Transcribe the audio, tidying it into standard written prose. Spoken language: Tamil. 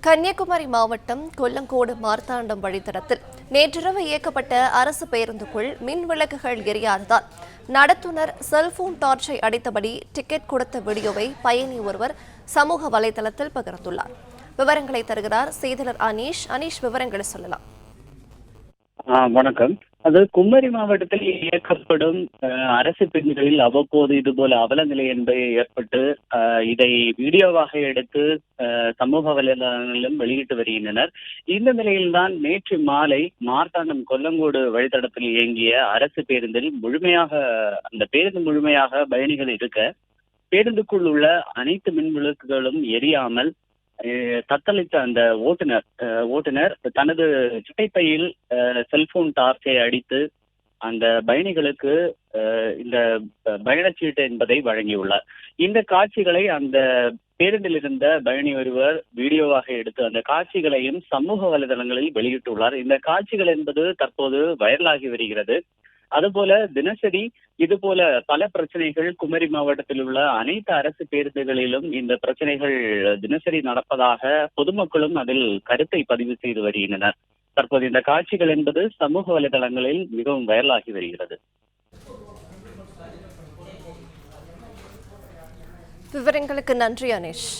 கன்னியாகுமரி மாவட்டம் கொல்லங்கோடு மார்த்தாண்டம் வழித்தடத்தில் நேற்றிரவு இயக்கப்பட்ட அரசு பேருந்துக்குள் மின் விளக்குகள் எரியாததால் நடத்துனர் செல்போன் டார்ச்சை அடித்தபடி டிக்கெட் கொடுத்த வீடியோவை பயணி ஒருவர் சமூக வலைதளத்தில் பகிர்ந்துள்ளார். விவரங்களை தருகிறார் செய்தியாளர் அனீஷ். விவரங்களை சொல்லலாம். வணக்கம். குமரி மாவட்டத்தில் இயக்கப்படும் அரசு பேருந்துகளில் அவ்வப்போது இதுபோல அவல நிலை என்பது ஏற்பட்டு இதை வீடியோவாக எடுத்து சமூக வலைதளங்களிலும் வெளியிட்டு வருகின்றனர். இந்த நிலையில்தான் நேற்று மாலை மார்த்தாண்டம் கொல்லங்கோடு வழித்தடத்தில் இயங்கிய அரசு பேருந்தில் அந்த பேருந்து முழுமையாக பயணிகள் இருக்க பேருந்துக்குள் உள்ள அனைத்து மின் விளக்குகளும் எரியாமல் தத்தளித்த அந்த ஓட்டுநர் தனது சிட்டைப்பையில் செல்போன் டார்ச்சை அடித்து அந்த பயணிகளுக்கு இந்த பயணச்சீட்டு என்பதை வழங்கியுள்ளார். இந்த காட்சிகளை அந்த பேருந்தில் இருந்த பயணி ஒருவர் வீடியோவாக எடுத்து அந்த காட்சிகளையும் சமூக வலைதளங்களில் வெளியிட்டுள்ளார். இந்த காட்சிகள் என்பது தற்போது வைரலாகி வருகிறது. அதுபோல தினசரி இதுபோல பல பிரச்சனைகள் குமரி மாவட்டத்தில் உள்ள அனைத்து அரசு பேருந்துகளிலும் இந்த பிரச்சனைகள் தினசரி நடப்பதாக பொதுமக்களும் அதில் கருத்தை பதிவு செய்து வருகின்றனர். தற்போது இந்த காட்சிகள் என்பது சமூக வலைதளங்களில் மிகவும் வைரலாகி வருகிறது. விவரங்களுக்கு நன்றி அனீஷ்.